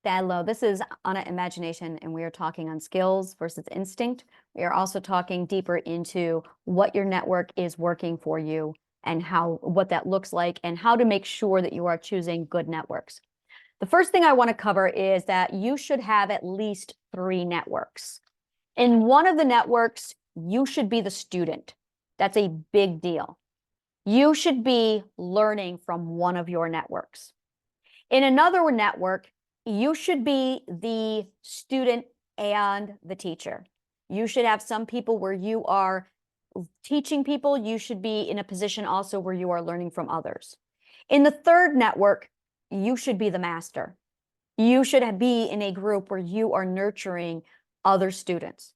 Hello, this is Anna Imagination, and we are talking on skills versus instinct. We are also talking deeper into what your network is working for you and what that looks like and how to make sure that you are choosing good networks. The first thing I want to cover is that you should have at least 3 networks. In one of the networks, you should be the student. That's a big deal. You should be learning from one of your networks. In another network, you should be the student and the teacher. You should have some people where you are teaching people. You should be in a position also where you are learning from others. In the third network, you should be the master. You should be in a group where you are nurturing other students.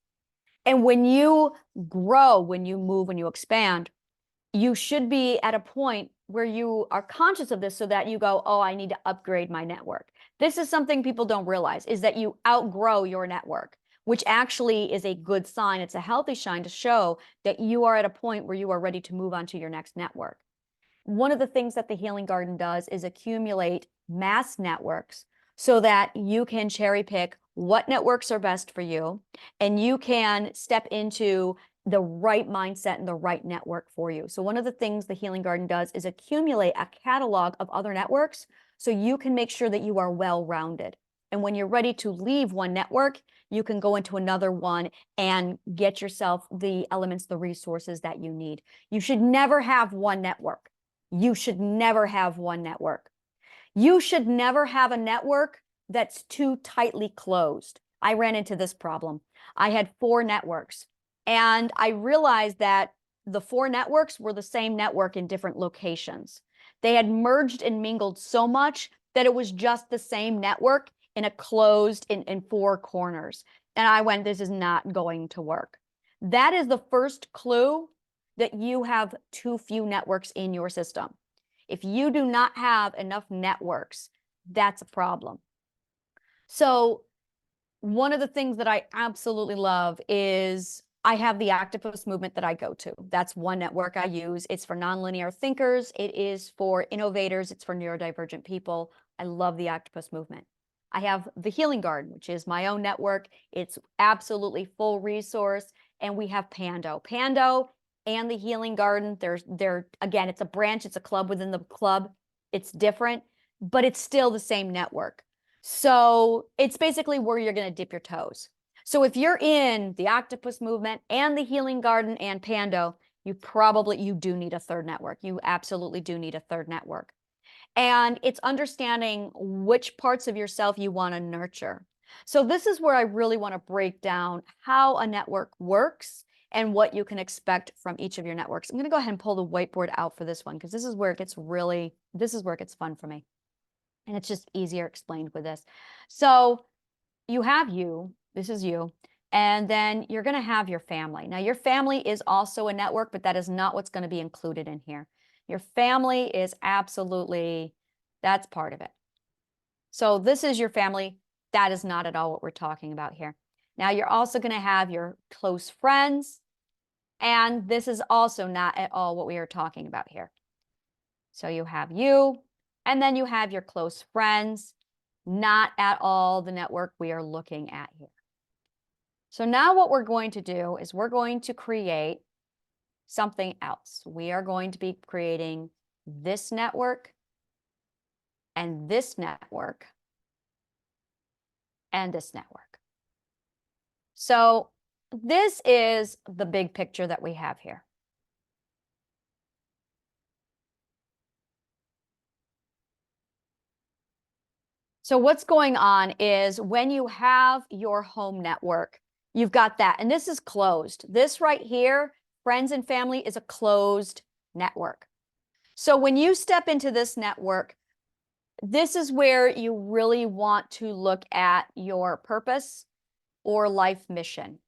And when you grow, when you move, when you expand, you should be at a point where you are conscious of this so that you go, oh, I need to upgrade my network. This is something people don't realize, is that you outgrow your network, which actually is a good sign. It's a healthy sign to show that you are at a point where you are ready to move on to your next network. One of the things that the Healing Garden does is accumulate mass networks so that you can cherry pick what networks are best for you, and you can step into the right mindset and the right network for you. So one of the things the Healing Garden does is accumulate a catalog of other networks so you can make sure that you are well-rounded. And when you're ready to leave one network, you can go into another one and get yourself the elements, the resources that you need. You should never have one network. You should never have one network. You should never have a network that's too tightly closed. I ran into this problem. I had 4 networks. And I realized that the 4 networks were the same network in different locations. They had merged and mingled so much that it was just the same network in a closed in 4 corners. And I went, this is not going to work. That is the first clue that you have too few networks in your system. If you do not have enough networks, that's a problem. So one of the things that I absolutely love is I have the octopus movement that I go to. That's one network I use. It's for nonlinear thinkers. It is for innovators. It's for neurodivergent people. I love the octopus movement. I have the Healing Garden, which is my own network. It's absolutely full resource. And we have Pando. Pando and the Healing Garden, they're again, it's a branch. It's a club within the club. It's different, but it's still the same network. So it's basically where you're going to dip your toes. So if you're in the octopus movement and the Healing Garden and Pando, you do need a third network. You absolutely do need a third network. And it's understanding which parts of yourself you want to nurture. So this is where I really want to break down how a network works and what you can expect from each of your networks. I'm going to go ahead and pull the whiteboard out for this one because this is where it gets fun for me. And it's just easier explained with this. So you have you, this is you, and then you're going to have your family. Now, your family is also a network, but that is not what's going to be included in here. Your family is absolutely, that's part of it. So this is your family. That is not at all what we're talking about here. Now, you're also going to have your close friends, and this is also not at all what we are talking about here. So you have you, and then you have your close friends, not at all the network we are looking at here. So now what we're going to do is we're going to create something else. We are going to be creating this network and this network and this network. So this is the big picture that we have here. So what's going on is when you have your home network, you've got that, and this is closed. This right here, friends and family, is a closed network. So when you step into this network, this is where you really want to look at your purpose or life mission.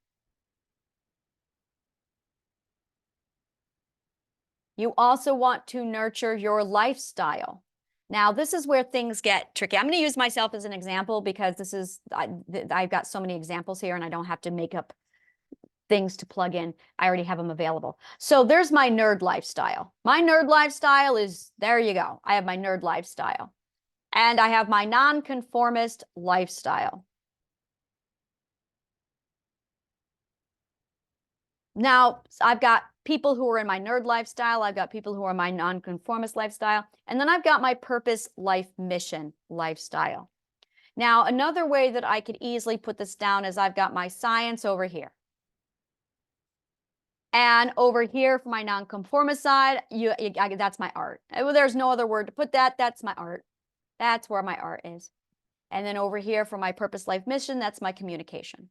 You also want to nurture your lifestyle. Now, this is where things get tricky. I'm going to use myself as an example because this is, I've got so many examples here and I don't have to make up things to plug in. I already have them available. So there's my nerd lifestyle. My nerd lifestyle is, there you go. I have my nerd lifestyle. And I have my nonconformist lifestyle. Now, I've got people who are in my nerd lifestyle. I've got people who are in my nonconformist lifestyle. And then I've got my purpose, life, mission lifestyle. Now, another way that I could easily put this down is I've got my science over here. And over here for my nonconformist side, that's my art. There's no other word to put that. That's my art. That's where my art is. And then over here for my purpose, life, mission, that's my communication.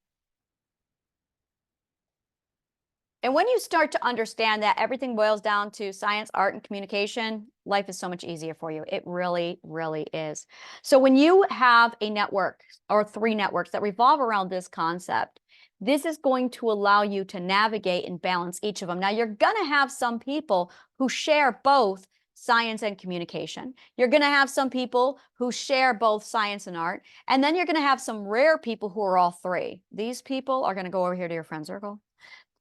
And when you start to understand that everything boils down to science, art, and communication, life is so much easier for you. It really, really is. So when you have a network or 3 networks that revolve around this concept, this is going to allow you to navigate and balance each of them. Now, you're going to have some people who share both science and communication. You're going to have some people who share both science and art. And then you're going to have some rare people who are all 3. These people are going to go over here to your friend circle.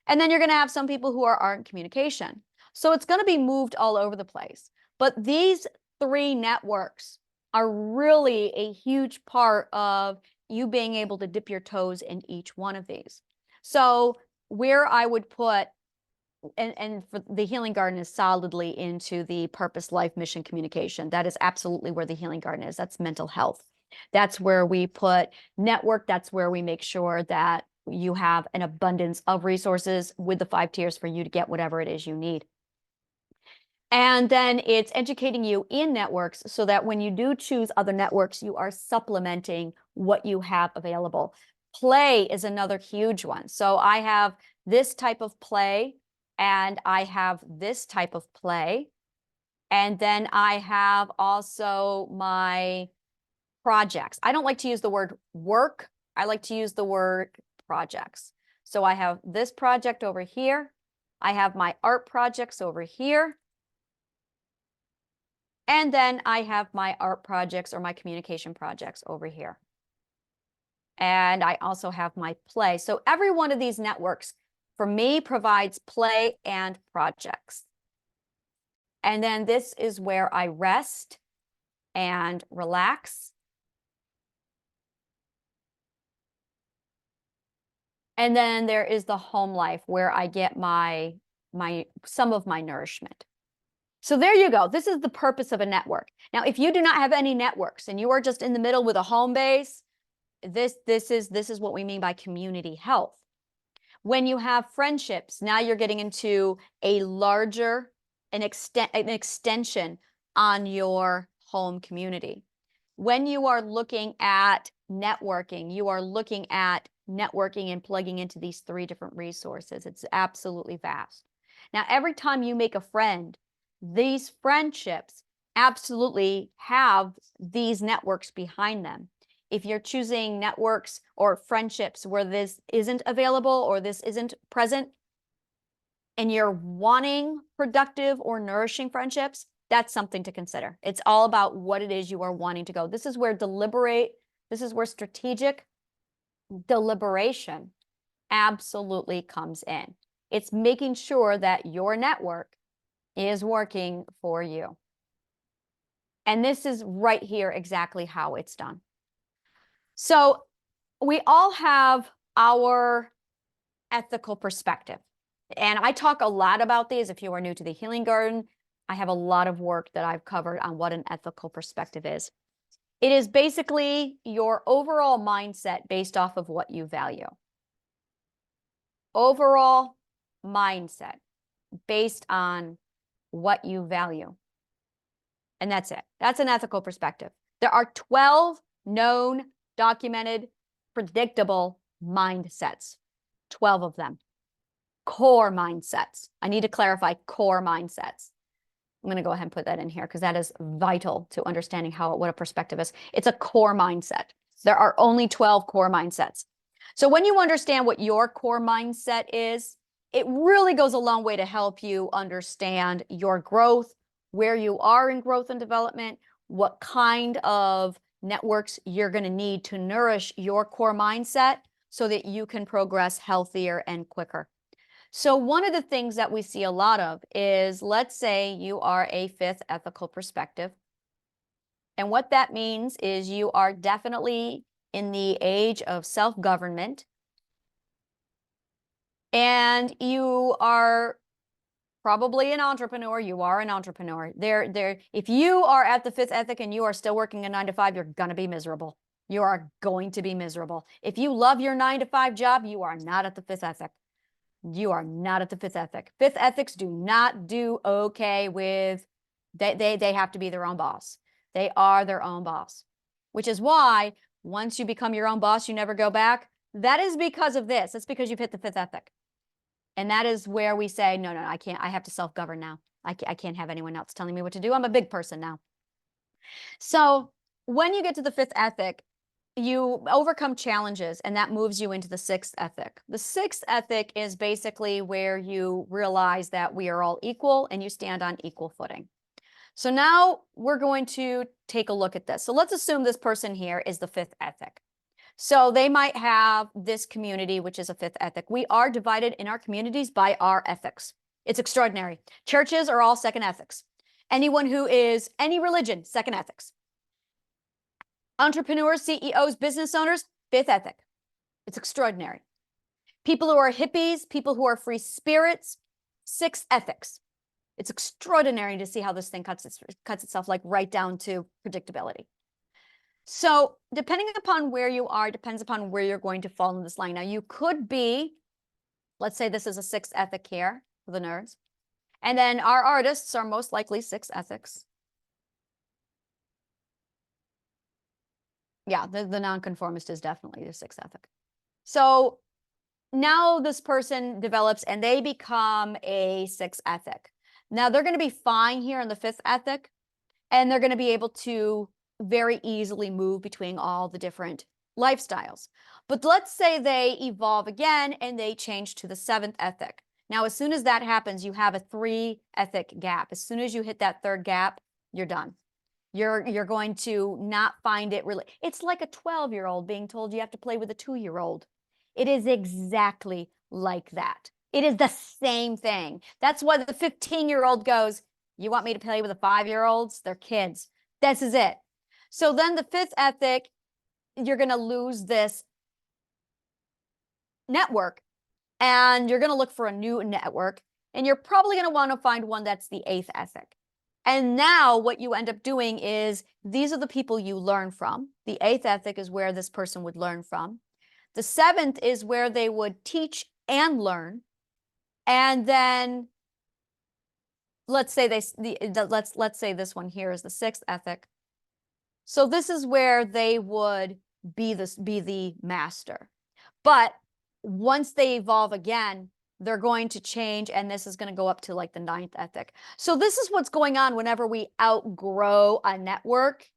And then you're going to have some people who are art and communication. So it's going to be moved all over the place. But these 3 networks are really a huge part of you being able to dip your toes in each one of these. So where I would put, and for the Healing Garden is solidly into the purpose, life, mission, communication. That is absolutely where the Healing Garden is. That's mental health. That's where we put network. That's where we make sure that you have an abundance of resources with the 5 tiers for you to get whatever it is you need. And then it's educating you in networks so that when you do choose other networks, you are supplementing what you have available. Play is another huge one. So I have this type of play, and I have this type of play. And then I have also my projects. I don't like to use the word work. I like to use the word projects. So I have this project over here. I have my art projects over here. And then I have my art projects or my communication projects over here. And I also have my play. So every one of these networks for me provides play and projects. And then this is where I rest and relax. And then there is the home life where I get some of my nourishment. So there you go. This is the purpose of a network. Now, if you do not have any networks and you are just in the middle with a home base, this is what we mean by community health. When you have friendships, now you're getting into a larger, an extension on your home community. When you are looking at networking, you are looking at networking and plugging into these 3 different resources. It's absolutely vast. Now, every time you make a friend, these friendships absolutely have these networks behind them. If you're choosing networks or friendships where this isn't available or this isn't present, and you're wanting productive or nourishing friendships, that's something to consider. It's all about what it is you are wanting to go. This is where strategic deliberation absolutely comes in. It's making sure that your network is working for you. And this is right here exactly how it's done. So we all have our ethical perspective. And I talk a lot about these. If you are new to the Healing Garden, I have a lot of work that I've covered on what an ethical perspective is. It is basically your overall mindset based off of what you value. Overall mindset based on what you value. And that's it. That's an ethical perspective. There are 12 known, documented, predictable mindsets. 12 of them. Core mindsets. I need to clarify core mindsets. I'm going to go ahead and put that in here because that is vital to understanding what a perspective is. It's a core mindset. There are only 12 core mindsets. So when you understand what your core mindset is, it really goes a long way to help you understand your growth, where you are in growth and development, what kind of networks you're going to need to nourish your core mindset so that you can progress healthier and quicker. So one of the things that we see a lot of is, let's say you are a 5th ethical perspective. And what that means is you are definitely in the age of self-government. And you are probably an entrepreneur. You are an entrepreneur. If you are at the fifth ethic and you are still working a 9 to 5, you're going to be miserable. You are going to be miserable. If you love your 9 to 5 job, you are not at the fifth ethic. You are not at the fifth ethic. Fifth ethics do not do okay with, they have to be their own boss. They are their own boss, which is why once you become your own boss, you never go back. That is because of this. It's because you've hit the fifth ethic. And that is where we say, no, I can't. I have to self-govern now. I can't have anyone else telling me what to do. I'm a big person now. So when you get to the fifth ethic, you overcome challenges, and that moves you into the sixth ethic. The sixth ethic is basically where you realize that we are all equal and you stand on equal footing. So now we're going to take a look at this. So let's assume this person here is the fifth ethic. So they might have this community, which is a fifth ethic. We are divided in our communities by our ethics. It's extraordinary. Churches are all second ethics. Anyone who is any religion, second ethics. Entrepreneurs, CEOs, business owners, fifth ethic. It's extraordinary. People who are hippies, people who are free spirits, sixth ethics. It's extraordinary to see how this thing cuts itself like right down to predictability. So depending upon where you are, depends upon where you're going to fall in this line. Now you could be, let's say this is a sixth ethic here for the nerds. And then our artists are most likely sixth ethics. Yeah, the nonconformist is definitely the sixth ethic. So now this person develops and they become a sixth ethic. Now they're going to be fine here in the fifth ethic, and they're going to be able to very easily move between all the different lifestyles. But let's say they evolve again and they change to the seventh ethic. Now, as soon as that happens, you have a 3 ethic gap. As soon as you hit that third gap, you're done. You're going to not find it really. It's like a 12-year-old being told you have to play with a 2-year-old. It is exactly like that. It is the same thing. That's why the 15-year-old goes, you want me to play with the 5-year-olds? They're kids. This is it. So then the fifth ethic, you're going to lose this network, and you're going to look for a new network, and you're probably going to want to find one that's the eighth ethic. And now what you end up doing is these are the people you learn from. The eighth ethic is where this person would learn from. The seventh is where they would teach and learn. And then let's say let's say this one here is the sixth ethic. So this is where they would be the master. But once they evolve again, they're going to change, and this is going to go up to like the ninth ethic. So this is what's going on whenever we outgrow a network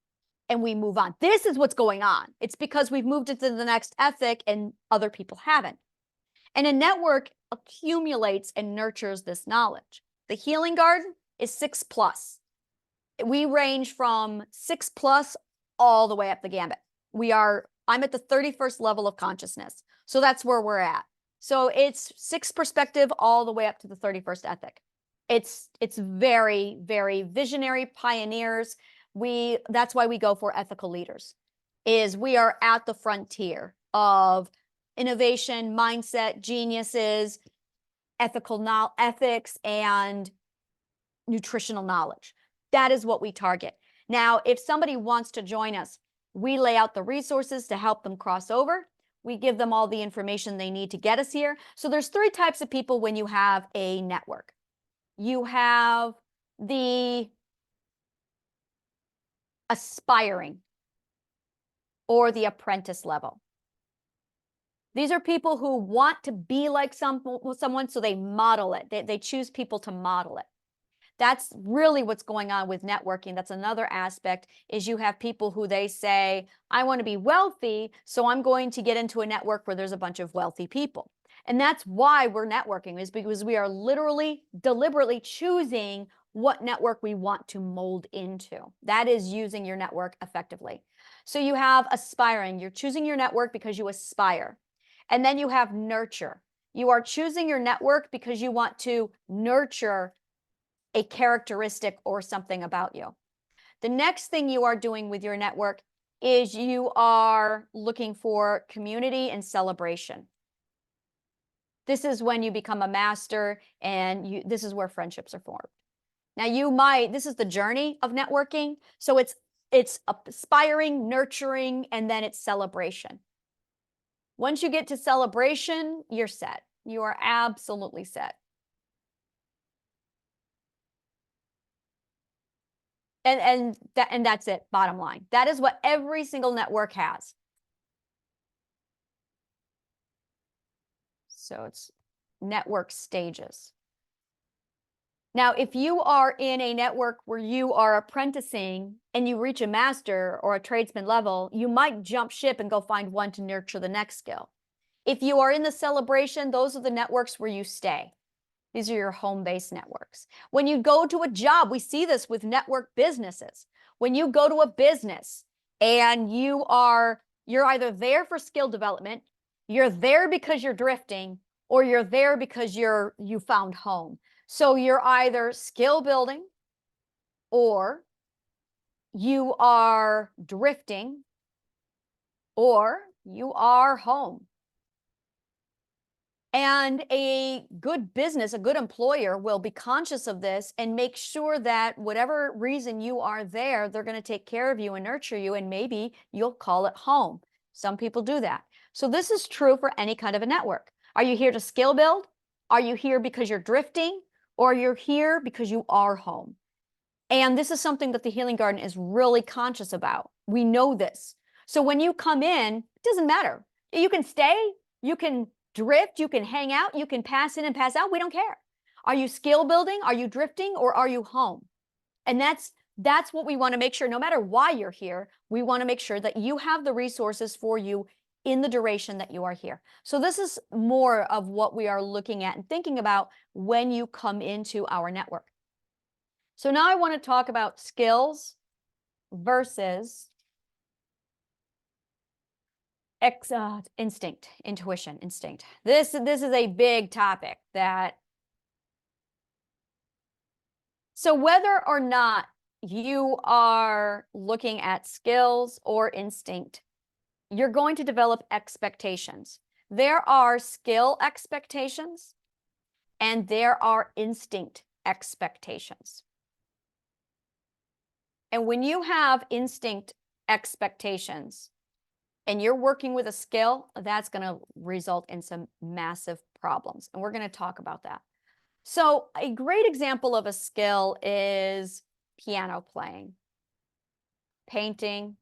and we move on. This is what's going on. It's because we've moved into the next ethic and other people haven't. And a network accumulates and nurtures this knowledge. The healing garden is 6+. We range from 6+ all the way up the gambit. I'm at the 31st level of consciousness. So that's where we're at. So it's 6 perspective all the way up to the 31st ethic. It's very, very visionary pioneers. That's why we go for ethical leaders, is we are at the frontier of innovation, mindset, geniuses, ethics, and nutritional knowledge. That is what we target. Now, if somebody wants to join us, we lay out the resources to help them cross over. We give them all the information they need to get us here. So there's 3 types of people when you have a network. You have the aspiring or the apprentice level. These are people who want to be like someone, so they model it. They choose people to model it. That's really what's going on with networking. That's another aspect, is you have people who they say, I want to be wealthy, so I'm going to get into a network where there's a bunch of wealthy people. And that's why we're networking, is because we are literally, deliberately choosing what network we want to mold into. That is using your network effectively. So you have aspiring. You're choosing your network because you aspire. And then you have nurture. You are choosing your network because you want to nurture a characteristic or something about you. The next thing you are doing with your network is you are looking for community and celebration. This is when you become a master, and this is where friendships are formed. Now this is the journey of networking. So it's aspiring, nurturing, and then it's celebration. Once you get to celebration, you're set. You are absolutely set. And that's it, bottom line. That is what every single network has. So it's network stages. Now, if you are in a network where you are apprenticing and you reach a master or a tradesman level, you might jump ship and go find one to nurture the next skill. If you are in the celebration, those are the networks where you stay. These are your home-based networks. When you go to a job, we see this with network businesses. When you go to a business and you're either there for skill development, you're there because you're drifting, or you're there because you found home. So you're either skill building, or you are drifting, or you are home. And a good business, a good employer will be conscious of this and make sure that whatever reason you are there, they're going to take care of you and nurture you, and maybe you'll call it home. Some people do that. So this is true for any kind of a network. Are you here to skill build? Are you here because you're drifting? Or you're here because you are home? And this is something that the Healing Garden is really conscious about. We know this. So when you come in, it doesn't matter. You can stay, you can drift, you can hang out, you can pass in and pass out. We don't care. Are you skill building? Are you drifting? Or are you home? And that's what we want to make sure. No matter why you're here, we want to make sure that you have the resources for you in the duration that you are here. So this is more of what we are looking at and thinking about when you come into our network. So now I want to talk about skills versus instinct, intuition, instinct. This is a big topic. So whether or not you are looking at skills or instinct, you're going to develop expectations. There are skill expectations and there are instinct expectations. And when you have instinct expectations and you're working with a skill, that's going to result in some massive problems. And we're going to talk about that. So a great example of a skill is piano playing, painting,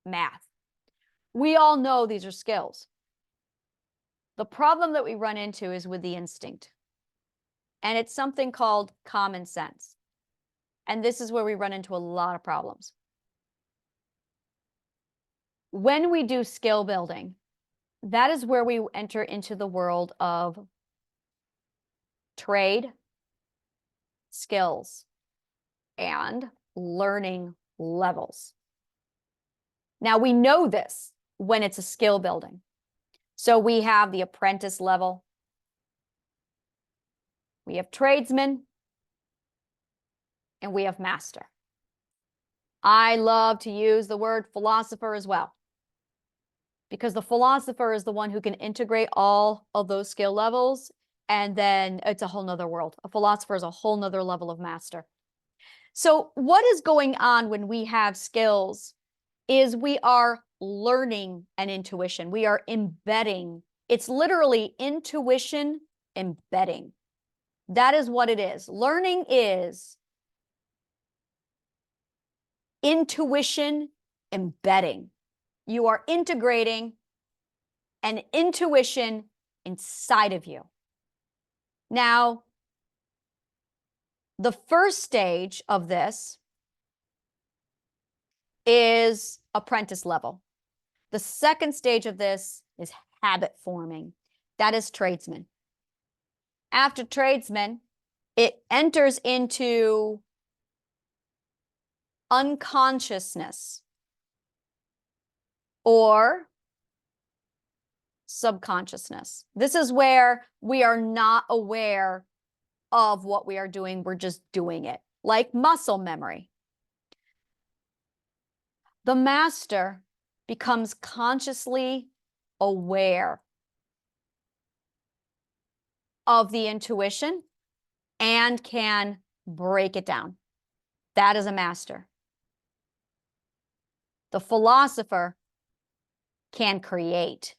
math. We all know these are skills. The problem that we run into is with the instinct. And it's something called common sense. And this is where we run into a lot of problems. When we do skill building, that is where we enter into the world of trade, skills, and learning levels. Now, we know this when it's a skill building. So we have the apprentice level. We have tradesman. And we have master. I love to use the word philosopher as well, because the philosopher is the one who can integrate all of those skill levels, and then it's a whole nother world. A philosopher is a whole nother level of master. So what is going on when we have skills is we are learning an intuition. We are embedding. It's literally intuition embedding. That is what it is. Learning is intuition embedding. You are integrating an intuition inside of you. Now, the first stage of this is apprentice level. The second stage of this is habit forming. That is tradesman. After tradesman, it enters into unconsciousness or subconsciousness. This is where we are not aware of what we are doing. We're just doing it, like muscle memory. The master becomes consciously aware of the intuition and can break it down. That is a master. The philosopher can create.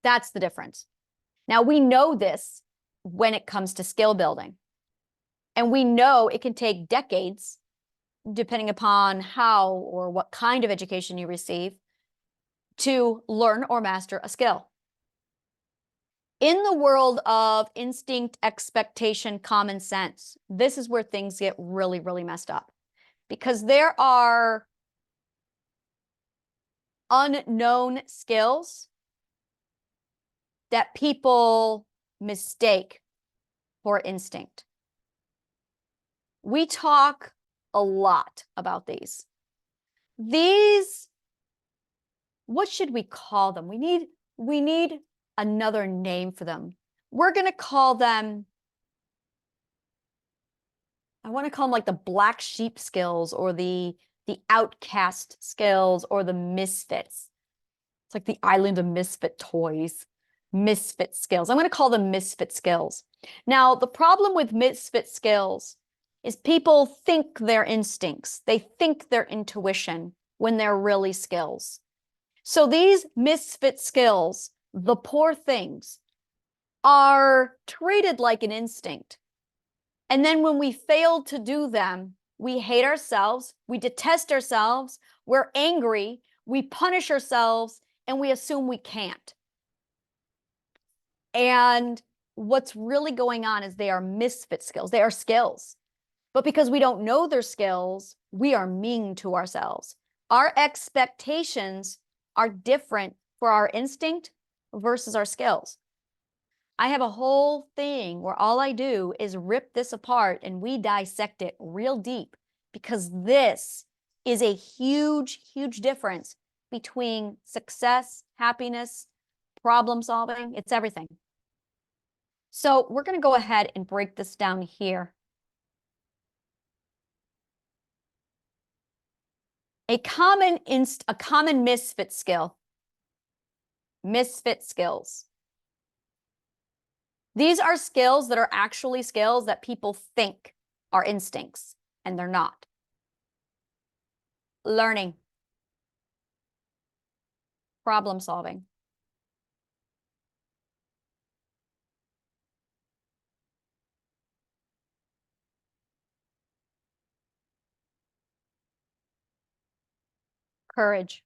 That's the difference. Now, we know this when it comes to skill building. And we know it can take decades, depending upon how or what kind of education you receive, to learn or master a skill. In the world of instinct, expectation, common sense, this is where things get really, really messed up. Because there are unknown skills that people mistake for instinct. We talk a lot about these. These, what should we call them? We need another name for them. We're going to call them, I want to call them like the black sheep skills, or the outcast skills, or the misfits. It's like the island of misfit toys. Misfit skills. I'm going to call them misfit skills. Now, the problem with misfit skills is people think they're instincts. They think they're intuition when they're really skills. So these misfit skills, the poor things, are treated like an instinct. And then when we fail to do them, we hate ourselves, we detest ourselves, we're angry, we punish ourselves, and we assume we can't. And what's really going on is they are misfit skills. They are skills. But because we don't know their skills, we are mean to ourselves. Our expectations are different for our instinct versus our skills. I have a whole thing where all I do is rip this apart and we dissect it real deep, because this is a huge, huge difference between success, happiness, problem solving. It's everything. So we're going to go ahead and break this down here. A common misfit skill. Misfit skills. These are skills that are actually skills that people think are instincts, and they're not. Learning. Problem solving. Courage.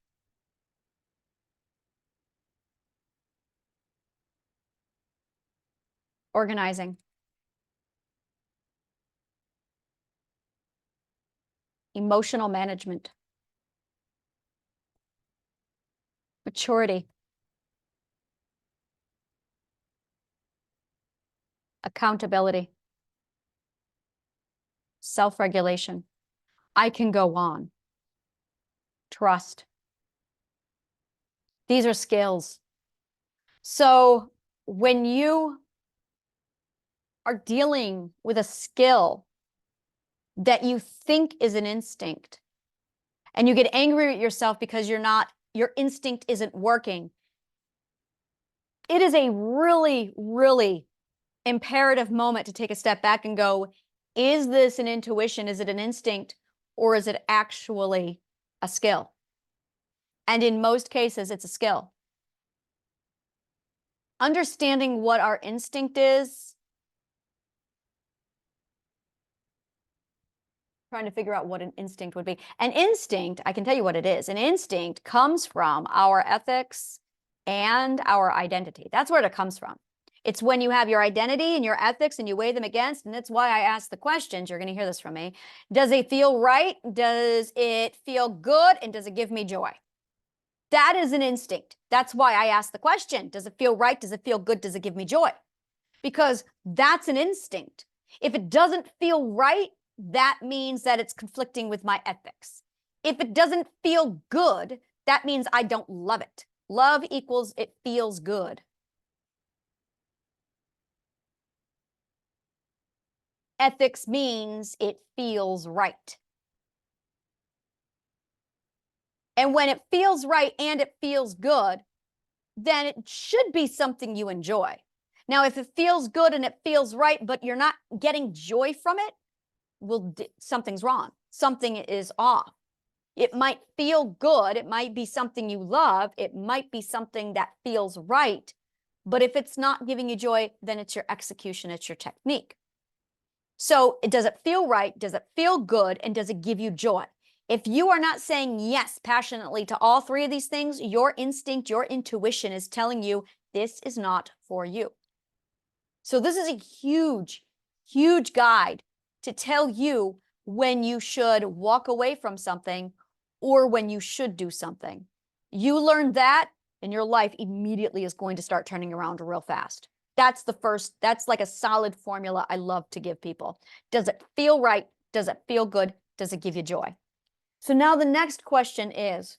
Organizing. Emotional management. Maturity. Accountability. Self-regulation. I can go on. Trust. These are skills. So when you are dealing with a skill that you think is an instinct, and you get angry at yourself because your instinct isn't working, it is a really, really imperative moment to take a step back and go, is this an intuition? Is it an instinct? Or is it actually a skill? And in most cases, it's a skill. Understanding what our instinct is, trying to figure out what an instinct would be. An instinct, I can tell you what it is. An instinct comes from our ethics and our identity. That's where it comes from. It's when you have your identity and your ethics and you weigh them against, and that's why I ask the questions. You're going to hear this from me. Does it feel right? Does it feel good? And does it give me joy? That is an instinct. That's why I ask the question. Does it feel right? Does it feel good? Does it give me joy? Because that's an instinct. If it doesn't feel right, that means that it's conflicting with my ethics. If it doesn't feel good, that means I don't love it. Love equals it feels good. Ethics means it feels right. And when it feels right and it feels good, then it should be something you enjoy. Now, if it feels good and it feels right, but you're not getting joy from it, well, something's wrong. Something is off. It might feel good. It might be something you love. It might be something that feels right. But if it's not giving you joy, then it's your execution, it's your technique. So does it feel right? Does it feel good? And does it give you joy? If you are not saying yes passionately to all three of these things, your instinct, your intuition is telling you this is not for you. So this is a huge, huge guide to tell you when you should walk away from something or when you should do something. You learn that, and your life immediately is going to start turning around real fast. That's the first, that's like a solid formula I love to give people. Does it feel right? Does it feel good? Does it give you joy? So now the next question is,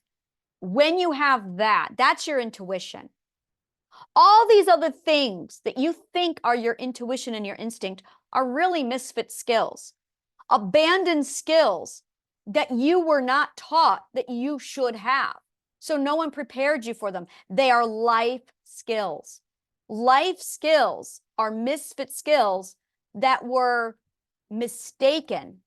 when you have that, that's your intuition. All these other things that you think are your intuition and your instinct are really misfit skills, abandoned skills that you were not taught that you should have. So no one prepared you for them. They are life skills. Life skills are misfit skills that were mistaken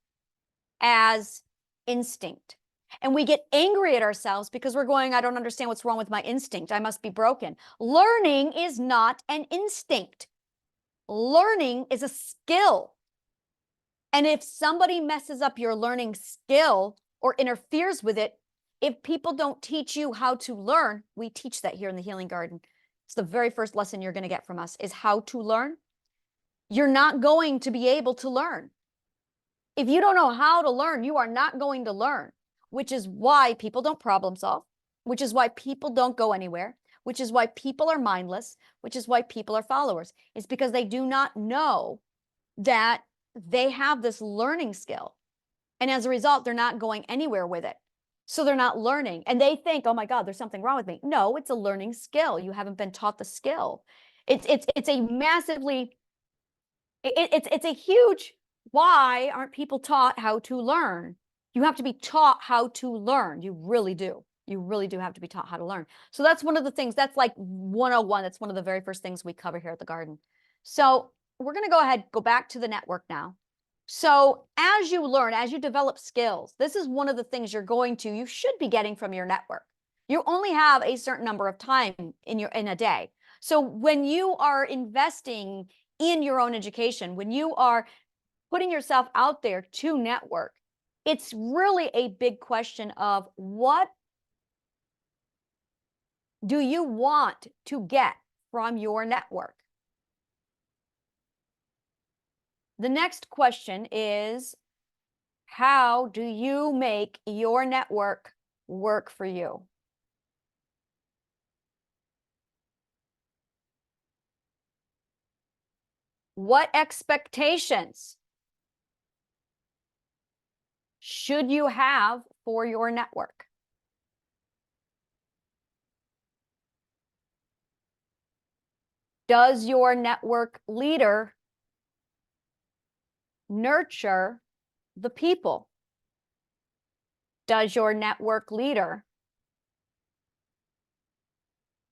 as instinct. And we get angry at ourselves because we're going, I don't understand what's wrong with my instinct. I must be broken. Learning is not an instinct. Learning is a skill. And if somebody messes up your learning skill or interferes with it, if people don't teach you how to learn, we teach that here in the Healing Garden. It's the very first lesson you're going to get from us is how to learn. You're not going to be able to learn. If you don't know how to learn, you are not going to learn, which is why people don't problem solve, which is why people don't go anywhere, which is why people are mindless, which is why people are followers. It's because they do not know that they have this learning skill. And as a result, they're not going anywhere with it. So they're not learning. And they think, oh my God, there's something wrong with me. No, it's a learning skill. You haven't been taught the skill. It's a massively, it's a huge, why aren't people taught how to learn? You have to be taught how to learn. You really do. You really do have to be taught how to learn. So that's one of the things, that's like 101. That's one of the very first things we cover here at the garden. So we're going to go ahead, go back to the network now. So as you learn, as you develop skills, this is one of the things you should be getting from your network. You only have a certain number of time in a day. So when you are investing in your own education, when you are putting yourself out there to network, it's really a big question of what do you want to get from your network? The next question is, how do you make your network work for you? What expectations should you have for your network? Does your network leader nurture the people? Does your network leader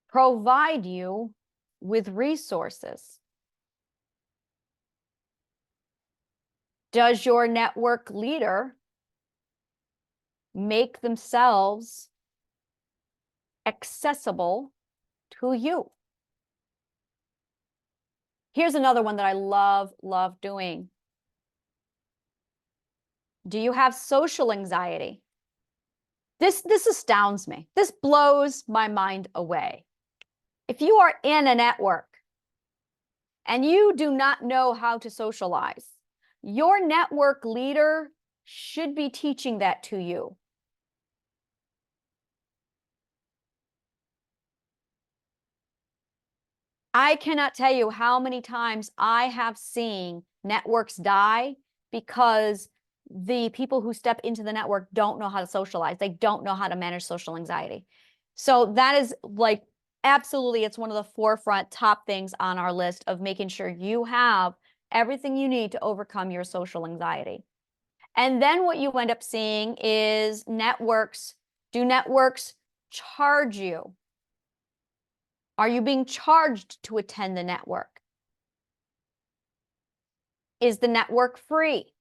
provide you with resources? Does your network leader make themselves accessible to you? Here's another one that I love doing. Do you have social anxiety? This astounds me. This blows my mind away. If you are in a network and you do not know how to socialize, your network leader should be teaching that to you. I cannot tell you how many times I have seen networks die because the people who step into the network don't know how to socialize. They don't know how to manage social anxiety. So that is like, absolutely, it's one of the forefront top things on our list of making sure you have everything you need to overcome your social anxiety. And then what you end up seeing is networks. Do networks charge you? Are you being charged to attend the network? Is the network free?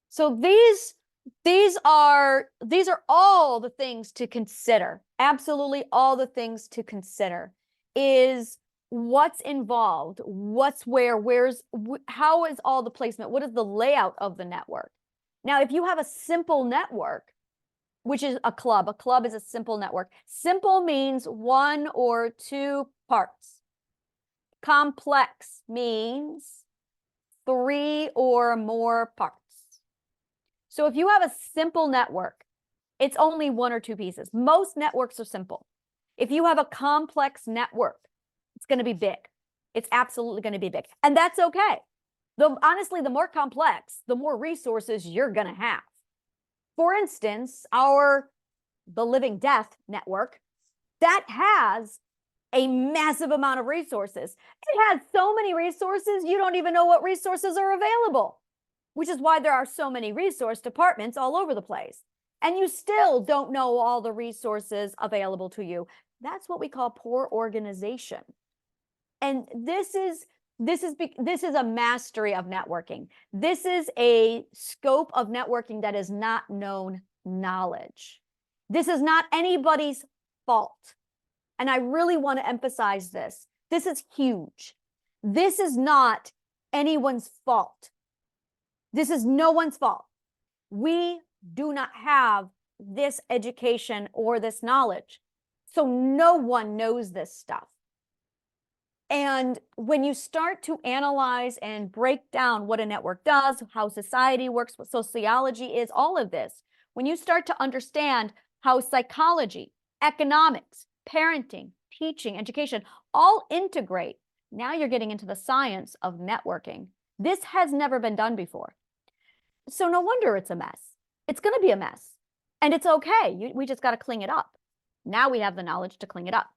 So these are all the things to consider. Absolutely all the things to consider is what's involved, what's where, how is all the placement, what is the layout of the network? Now, if you have a simple network, which is a club is a simple network. Simple means one or two parts. Complex means 3 or more parts. So if you have a simple network, it's only 1 or 2 pieces. Most networks are simple. If you have a complex network, it's going to be big. It's absolutely going to be big. And that's okay. Honestly, the more complex, the more resources you're going to have. For instance, the Living Death Network, that has a massive amount of resources. It has so many resources, you don't even know what resources are available, which is why there are so many resource departments all over the place. And you still don't know all the resources available to you. That's what we call poor organization. And this is a mastery of networking. This is a scope of networking that is not known knowledge. This is not anybody's fault. And I really want to emphasize this. This is huge. This is not anyone's fault. This is no one's fault. We do not have this education or this knowledge. So no one knows this stuff. And when you start to analyze and break down what a network does, how society works, what sociology is, all of this, when you start to understand how psychology, economics, parenting, teaching, education all integrate, now you're getting into the science of networking. This has never been done before. So no wonder it's a mess. It's going to be a mess. And it's okay. We just got to clean it up. Now we have the knowledge to clean it up.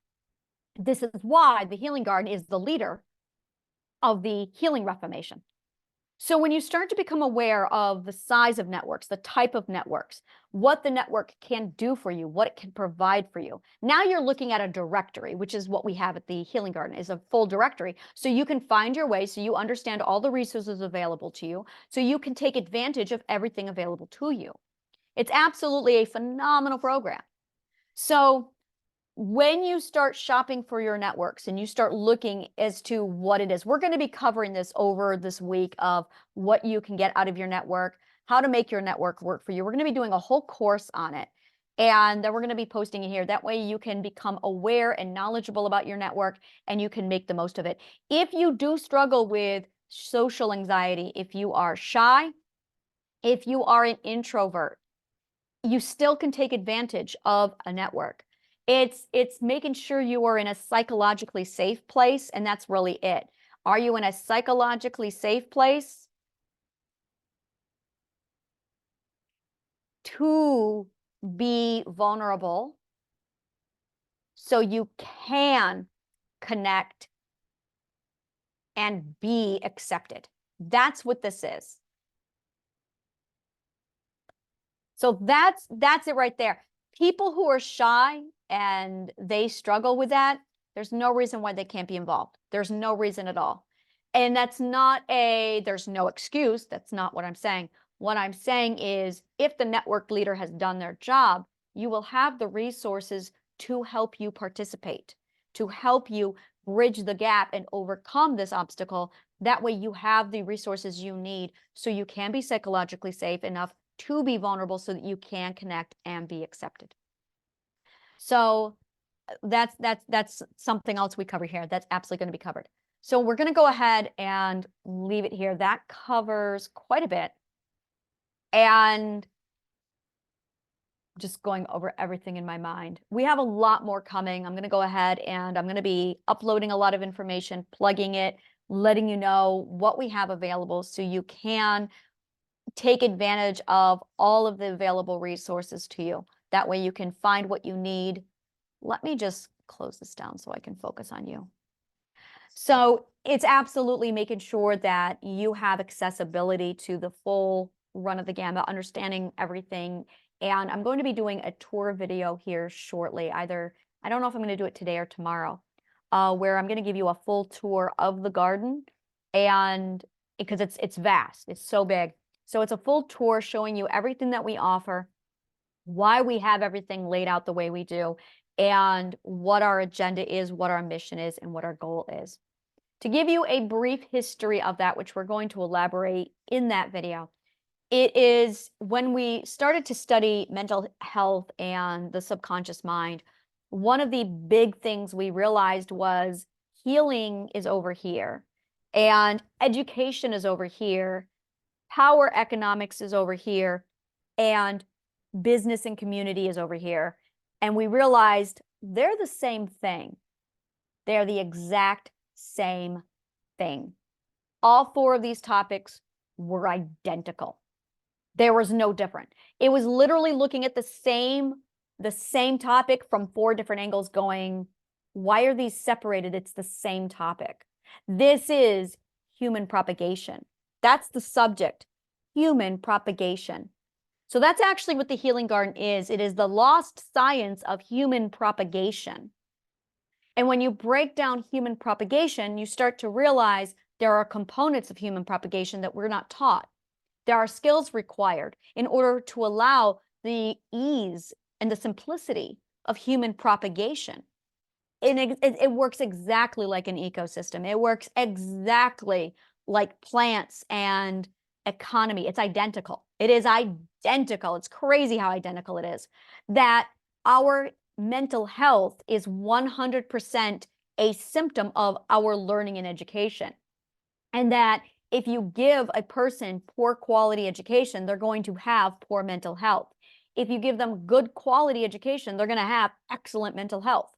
This is why the Healing Garden is the leader of the healing reformation. So when you start to become aware of the size of networks, the type of networks, what the network can do for you, what it can provide for you, now you're looking at a directory, which is what we have at the Healing Garden, is a full directory. So you can find your way, so you understand all the resources available to you, so you can take advantage of everything available to you. It's absolutely a phenomenal program. So when you start shopping for your networks and you start looking as to what it is, we're going to be covering this over this week of what you can get out of your network, how to make your network work for you. We're going to be doing a whole course on it, and then we're going to be posting it here. That way you can become aware and knowledgeable about your network, and you can make the most of it. If you do struggle with social anxiety, if you are shy, if you are an introvert, you still can take advantage of a network. It's making sure you are in a psychologically safe place, and that's really it. Are you in a psychologically safe place to be vulnerable so you can connect and be accepted? That's what this is. So that's it right there. People who are shy and they struggle with that, there's no reason why they can't be involved. There's no reason at all. And that's not there's no excuse. That's not what I'm saying. What I'm saying is, if the network leader has done their job, you will have the resources to help you participate, to help you bridge the gap and overcome this obstacle. That way you have the resources you need so you can be psychologically safe enough to be vulnerable so that you can connect and be accepted. So that's something else we cover here. That's absolutely going to be covered. So we're going to go ahead and leave it here. That covers quite a bit. And just going over everything in my mind. We have a lot more coming. I'm going to go ahead and I'm going to be uploading a lot of information, plugging it, letting you know what we have available so you can take advantage of all of the available resources to you. That way you can find what you need. Let me just close this down so I can focus on you. So it's absolutely making sure that you have accessibility to the full run of the gamut, understanding everything. And I'm going to be doing a tour video here shortly. Either, I don't know if I'm going to do it today or tomorrow, where I'm going to give you a full tour of the garden, and because it's vast, it's so big. So it's a full tour showing you everything that we offer, why we have everything laid out the way we do, and what our agenda is, what our mission is, and what our goal is. To give you a brief history of that, which we're going to elaborate in that video, it is when we started to study mental health and the subconscious mind, one of the big things we realized was healing is over here, and education is over here, power economics is over here, and business and community is over here. And we realized they're the same thing. They're the exact same thing. All four of these topics were identical. There was no different. It was literally looking at the same topic from four different angles going, why are these separated? It's the same topic. This is human propagation. That's the subject, human propagation. So that's actually what the Healing Garden is. It is the lost science of human propagation. And when you break down human propagation, you start to realize there are components of human propagation that we're not taught. There are skills required in order to allow the ease and the simplicity of human propagation. It works exactly like an ecosystem. It works exactly like plants and economy. It's identical. It is identical. It's crazy how identical it is. That our mental health is 100% a symptom of our learning and education. And that if you give a person poor quality education, they're going to have poor mental health. If you give them good quality education, they're going to have excellent mental health.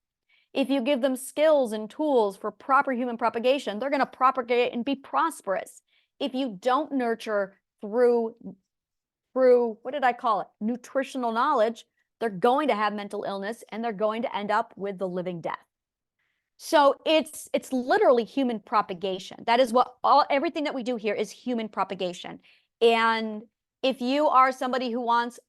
If you give them skills and tools for proper human propagation, they're going to propagate and be prosperous. If you don't nurture through what did I call it? Nutritional knowledge, they're going to have mental illness and they're going to end up with the living death. So it's literally human propagation. That is what everything that we do here is human propagation. And if you are somebody who wants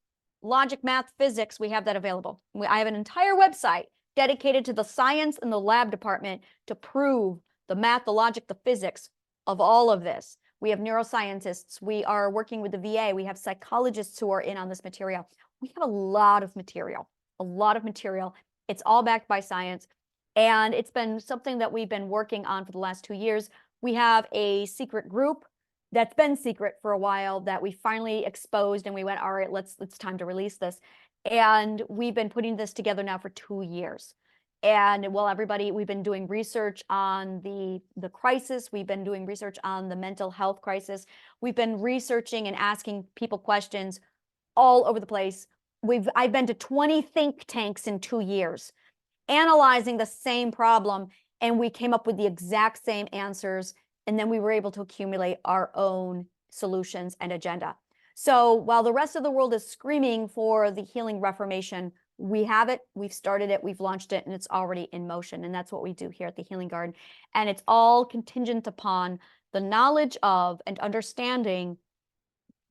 logic, math, physics, we have that available. I have an entire website dedicated to the science and the lab department to prove the math, the logic, the physics of all of this. We have neuroscientists. We are working with the VA. We have psychologists who are in on this material. We have a lot of material, a lot of material. It's all backed by science. And it's been something that we've been working on for the last 2 years. We have a secret group that's been secret for a while that we finally exposed, and we went, all right, it's time to release this. And we've been putting this together now for 2 years. And well, we've been doing research on the crisis. We've been doing research on the mental health crisis. We've been researching and asking people questions all over the place. I've been to 20 think tanks in 2 years, analyzing the same problem, and we came up with the exact same answers. And then we were able to accumulate our own solutions and agenda. So while the rest of the world is screaming for the healing reformation, we have it, we've started it, we've launched it, and it's already in motion. And that's what we do here at the Healing Garden. And it's all contingent upon the knowledge of and understanding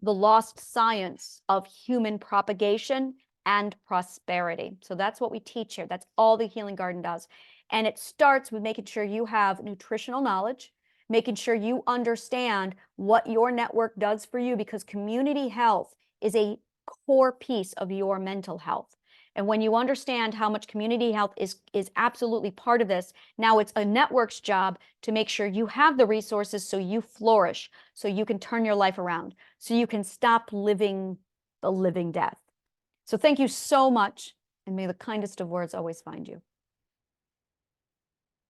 the lost science of human propagation and prosperity. So that's what we teach here. That's all the Healing Garden does. And it starts with making sure you have nutritional knowledge, making sure you understand what your network does for you, because community health is a core piece of your mental health. And when you understand how much community health is absolutely part of this, now it's a network's job to make sure you have the resources so you flourish, so you can turn your life around, so you can stop living the living death. So thank you so much, and may the kindest of words always find you.